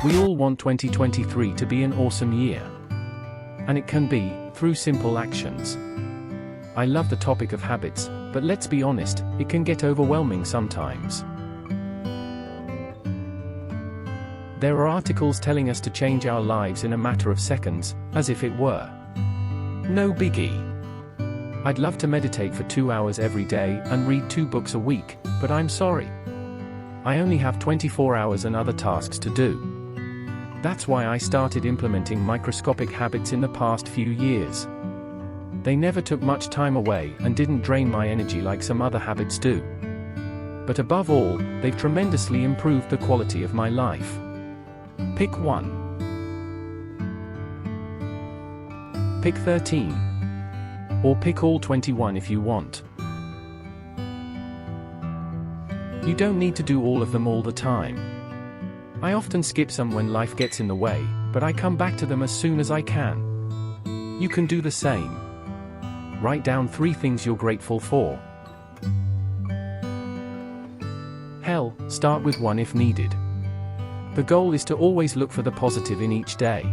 We all want 2023 to be an awesome year. And it can be, through simple actions. I love the topic of habits, but let's be honest, it can get overwhelming sometimes. There are articles telling us to change our lives in a matter of seconds, as if it were no biggie. I'd love to meditate for 2 hours every day and read 2 books a week, but I'm sorry. I only have 24 hours and other tasks to do. That's why I started implementing microscopic habits in the past few years. They never took much time away and didn't drain my energy like some other habits do. But above all, they've tremendously improved the quality of my life. Pick 1. Pick 13. Or pick all 21 if you want. You don't need to do all of them all the time. I often skip some when life gets in the way, but I come back to them as soon as I can. You can do the same. Write down 3 things you're grateful for. Hell, start with 1 if needed. The goal is to always look for the positive in each day.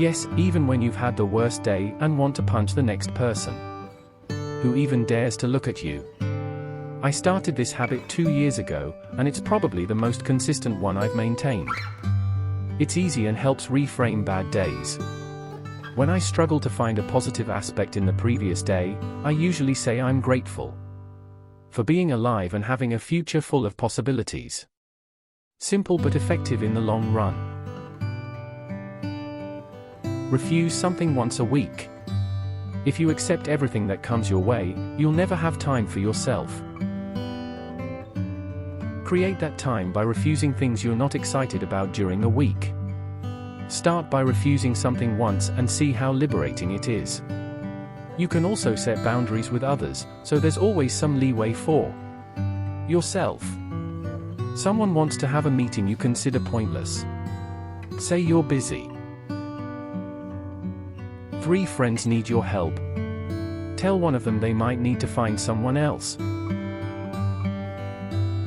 Yes, even when you've had the worst day and want to punch the next person. Who even dares to look at you? I started this habit 2 years ago, and it's probably the most consistent one I've maintained. It's easy and helps reframe bad days. When I struggle to find a positive aspect in the previous day, I usually say I'm grateful for being alive and having a future full of possibilities. Simple but effective in the long run. Refuse something once a week. If you accept everything that comes your way, you'll never have time for yourself. Create that time by refusing things you're not excited about during the week. Start by refusing something once and see how liberating it is. You can also set boundaries with others, so there's always some leeway for yourself. Someone wants to have a meeting you consider pointless. Say you're busy. 3 friends need your help. Tell one of them they might need to find someone else.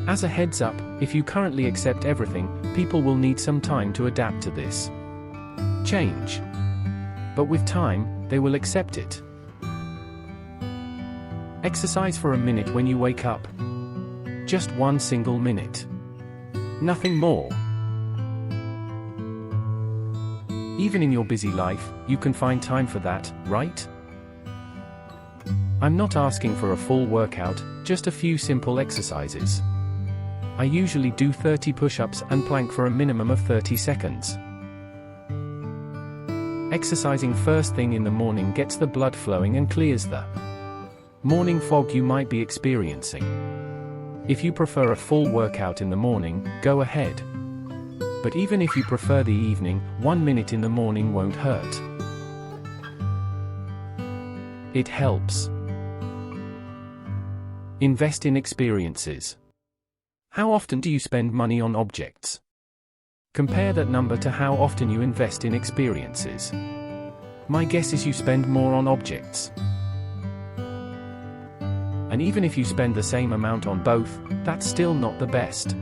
As a heads up, if you currently accept everything, people will need some time to adapt to this change. But with time, they will accept it. Exercise for a minute when you wake up. Just 1 single minute. Nothing more. Even in your busy life, you can find time for that, right? I'm not asking for a full workout, just a few simple exercises. I usually do 30 push-ups and plank for a minimum of 30 seconds. Exercising first thing in the morning gets the blood flowing and clears the morning fog you might be experiencing. If you prefer a full workout in the morning, go ahead. But even if you prefer the evening, 1 minute in the morning won't hurt. It helps. Invest in experiences. How often do you spend money on objects? Compare that number to how often you invest in experiences. My guess is you spend more on objects. And even if you spend the same amount on both, that's still not the best.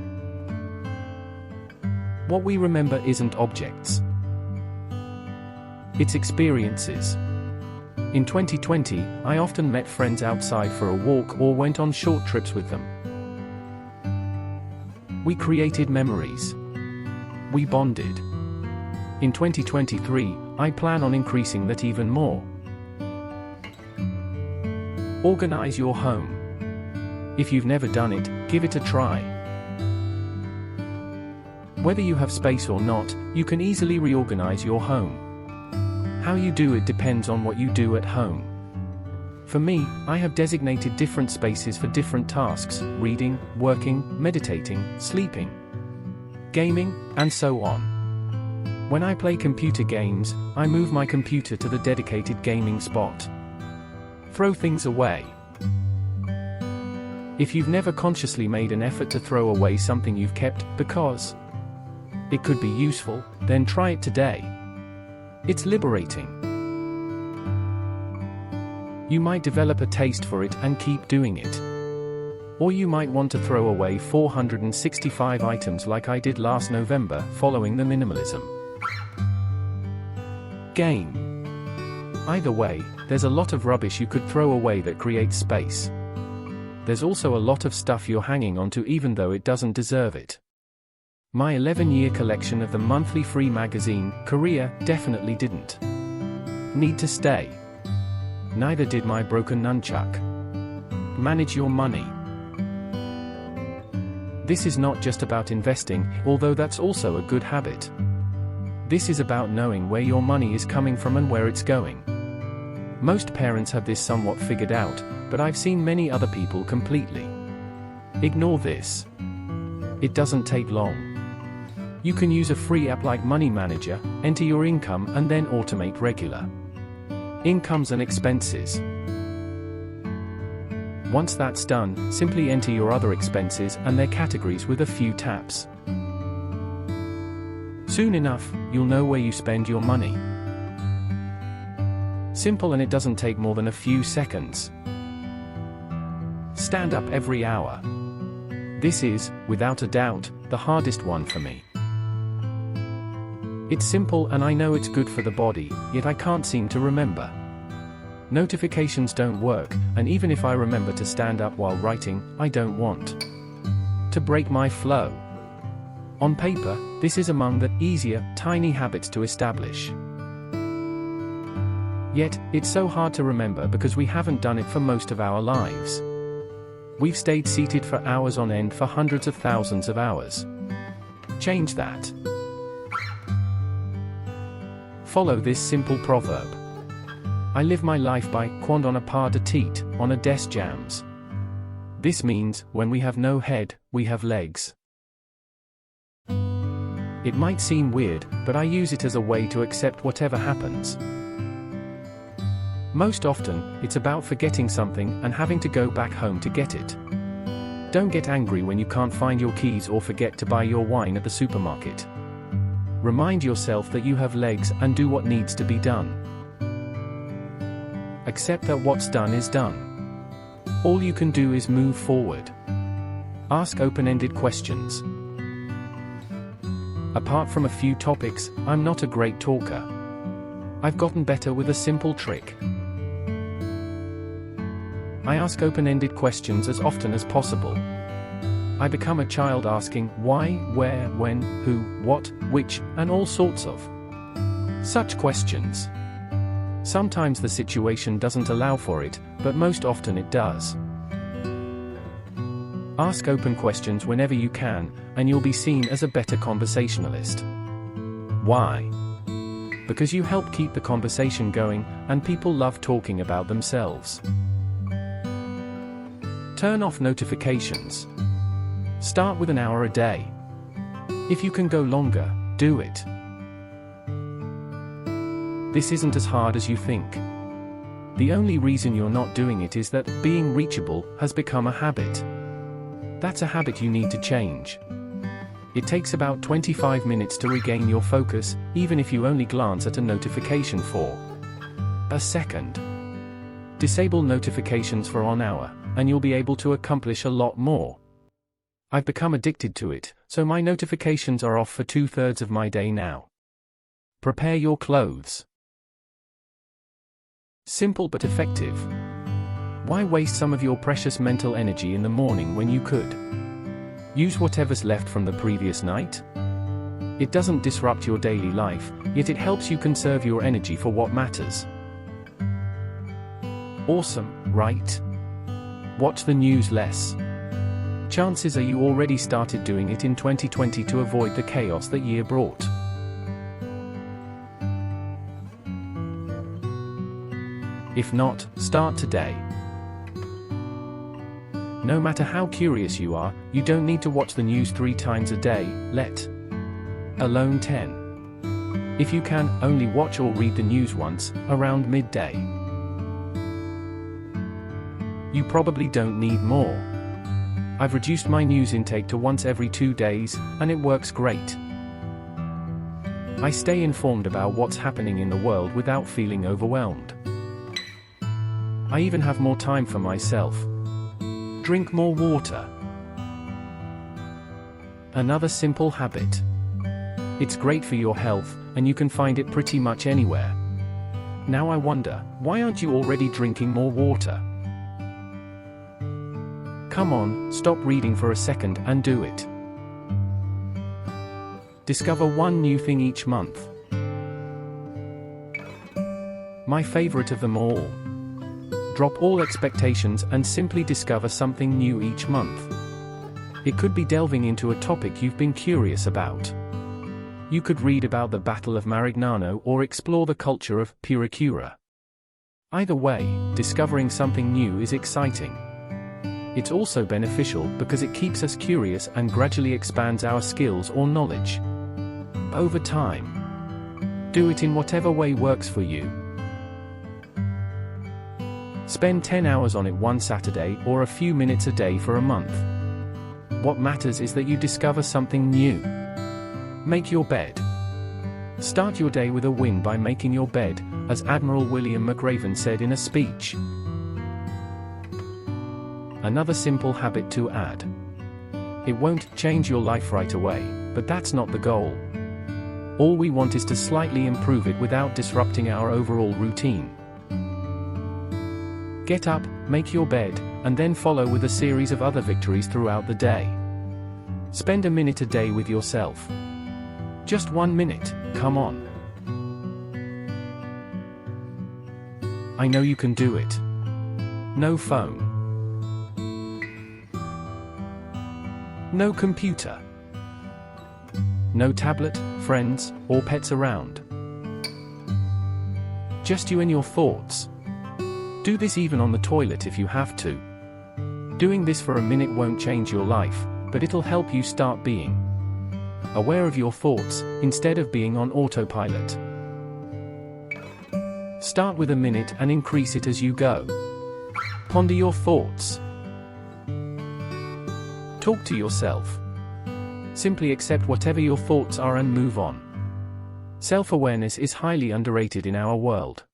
What we remember isn't objects. It's experiences. In 2020, I often met friends outside for a walk or went on short trips with them. We created memories. We bonded. In 2023, I plan on increasing that even more. Organize your home. If you've never done it, give it a try. Whether you have space or not, you can easily reorganize your home. How you do it depends on what you do at home. For me, I have designated different spaces for different tasks: reading, working, meditating, sleeping, gaming, and so on. When I play computer games, I move my computer to the dedicated gaming spot. Throw things away. If you've never consciously made an effort to throw away something you've kept because it could be useful, then try it today. It's liberating. You might develop a taste for it and keep doing it. Or you might want to throw away 465 items like I did last November following the minimalism game. Either way, there's a lot of rubbish you could throw away that creates space. There's also a lot of stuff you're hanging onto even though it doesn't deserve it. My 11-year collection of the monthly free magazine, Korea, definitely didn't need to stay. Neither did my broken nunchuck. Manage your money. This is not just about investing, although that's also a good habit. This is about knowing where your money is coming from and where it's going. Most parents have this somewhat figured out, but I've seen many other people completely ignore this. It doesn't take long. You can use a free app like Money Manager, enter your income and then automate regular incomes and expenses. Once that's done, simply enter your other expenses and their categories with a few taps. Soon enough, you'll know where you spend your money. Simple, and it doesn't take more than a few seconds. Stand up every hour. This is, without a doubt, the hardest one for me. It's simple and I know it's good for the body, yet I can't seem to remember. Notifications don't work, and even if I remember to stand up while writing, I don't want to break my flow. On paper, this is among the easier, tiny habits to establish. Yet, it's so hard to remember because we haven't done it for most of our lives. We've stayed seated for hours on end for hundreds of thousands of hours. Change that. Follow this simple proverb. I live my life by quando on a pas de tête, on a des jambes. This means, when we have no head, we have legs. It might seem weird, but I use it as a way to accept whatever happens. Most often, it's about forgetting something and having to go back home to get it. Don't get angry when you can't find your keys or forget to buy your wine at the supermarket. Remind yourself that you have legs and do what needs to be done. Accept that what's done is done. All you can do is move forward. Ask open-ended questions. Apart from a few topics, I'm not a great talker. I've gotten better with a simple trick. I ask open-ended questions as often as possible. I become a child asking why, where, when, who, what, which, and all sorts of such questions. Sometimes the situation doesn't allow for it, but most often it does. Ask open questions whenever you can, and you'll be seen as a better conversationalist. Why? Because you help keep the conversation going, and people love talking about themselves. Turn off notifications. Start with an hour a day. If you can go longer, do it. This isn't as hard as you think. The only reason you're not doing it is that being reachable has become a habit. That's a habit you need to change. It takes about 25 minutes to regain your focus, even if you only glance at a notification for a second. Disable notifications for an hour, and you'll be able to accomplish a lot more. I've become addicted to it, so my notifications are off for 2/3 of my day now. Prepare your clothes. Simple but effective. Why waste some of your precious mental energy in the morning when you could use whatever's left from the previous night? It doesn't disrupt your daily life, yet it helps you conserve your energy for what matters. Awesome, right? Watch the news less. Chances are you already started doing it in 2020 to avoid the chaos that year brought. If not, start today. No matter how curious you are, you don't need to watch the news 3 times a day, let alone 10. If you can, only watch or read the news once, around midday. You probably don't need more. I've reduced my news intake to once every 2 days, and it works great. I stay informed about what's happening in the world without feeling overwhelmed. I even have more time for myself. Drink more water. Another simple habit. It's great for your health, and you can find it pretty much anywhere. Now I wonder, why aren't you already drinking more water? Come on, stop reading for a second and do it. Discover one new thing each month. My favorite of them all. Drop all expectations and simply discover something new each month. It could be delving into a topic you've been curious about. You could read about the Battle of Marignano or explore the culture of Puricura. Either way, discovering something new is exciting. It's also beneficial because it keeps us curious and gradually expands our skills or knowledge. Over time. Do it in whatever way works for you. Spend 10 hours on it one Saturday or a few minutes a day for a month. What matters is that you discover something new. Make your bed. Start your day with a win by making your bed, as Admiral William McRaven said in a speech. Another simple habit to add. It won't change your life right away, but that's not the goal. All we want is to slightly improve it without disrupting our overall routine. Get up, make your bed, and then follow with a series of other victories throughout the day. Spend a minute a day with yourself. Just 1 minute, come on. I know you can do it. No phone. No computer. No tablet, friends, or pets around. Just you and your thoughts. Do this even on the toilet if you have to. Doing this for a minute won't change your life, but it'll help you start being aware of your thoughts, instead of being on autopilot. Start with a minute and increase it as you go. Ponder your thoughts. Talk to yourself. Simply accept whatever your thoughts are and move on. Self-awareness is highly underrated in our world.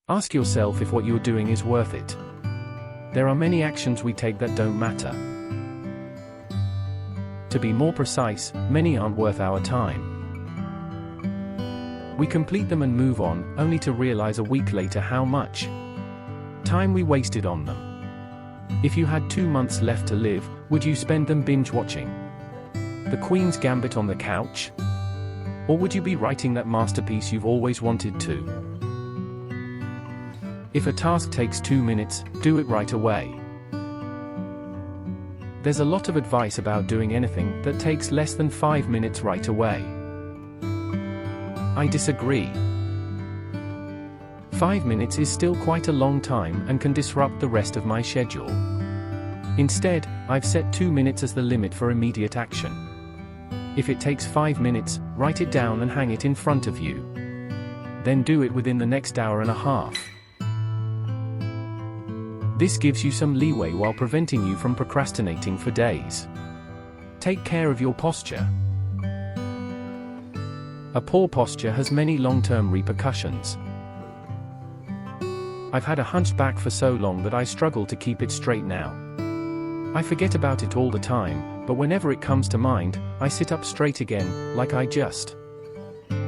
Ask yourself if what you're doing is worth it. There are many actions we take that don't matter. To be more precise, many aren't worth our time. We complete them and move on, only to realize a week later how much time we wasted on them. If you had 2 months left to live, would you spend them binge-watching The Queen's Gambit on the couch? Or would you be writing that masterpiece you've always wanted to? If a task takes 2 minutes, do it right away. There's a lot of advice about doing anything that takes less than 5 minutes right away. I disagree. 5 minutes is still quite a long time and can disrupt the rest of my schedule. Instead, I've set 2 minutes as the limit for immediate action. If it takes 5 minutes, write it down and hang it in front of you. Then do it within the next hour and a half. This gives you some leeway while preventing you from procrastinating for days. Take care of your posture. A poor posture has many long-term repercussions. I've had a hunched back for so long that I struggle to keep it straight now. I forget about it all the time, but whenever it comes to mind, I sit up straight again, like I just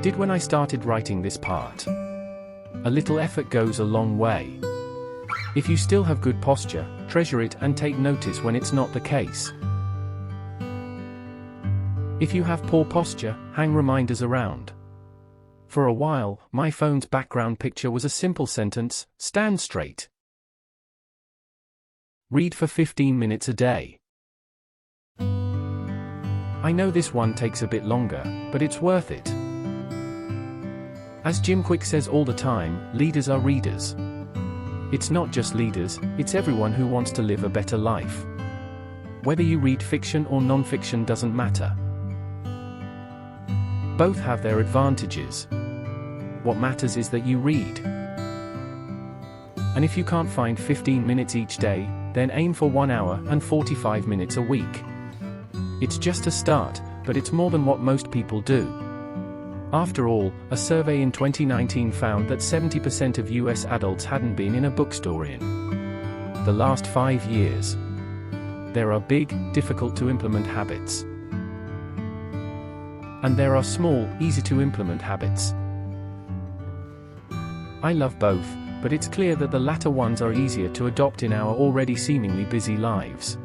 did when I started writing this part. A little effort goes a long way. If you still have good posture, treasure it and take notice when it's not the case. If you have poor posture, hang reminders around. For a while, my phone's background picture was a simple sentence: stand straight. Read for 15 minutes a day. I know this one takes a bit longer, but it's worth it. As Jim Kwik says all the time, leaders are readers. It's not just leaders, it's everyone who wants to live a better life. Whether you read fiction or non-fiction doesn't matter. Both have their advantages. What matters is that you read. And if you can't find 15 minutes each day, then aim for 1 hour and 45 minutes a week. It's just a start, but it's more than what most people do. After all, a survey in 2019 found that 70% of US adults hadn't been in a bookstore in the last 5 years. There are big, difficult to implement habits. And there are small, easy to implement habits. I love both, but it's clear that the latter ones are easier to adopt in our already seemingly busy lives.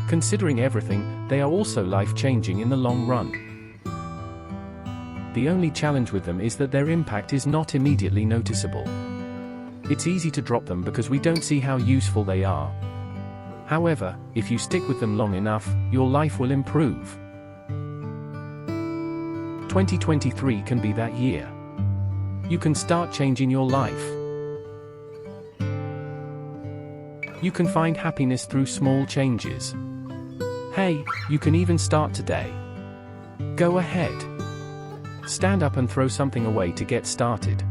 Considering everything, they are also life-changing in the long run. The only challenge with them is that their impact is not immediately noticeable. It's easy to drop them because we don't see how useful they are. However, if you stick with them long enough, your life will improve. 2023 can be that year. You can start changing your life. You can find happiness through small changes. Hey, you can even start today. Go ahead. Stand up and throw something away to get started.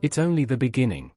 It's only the beginning.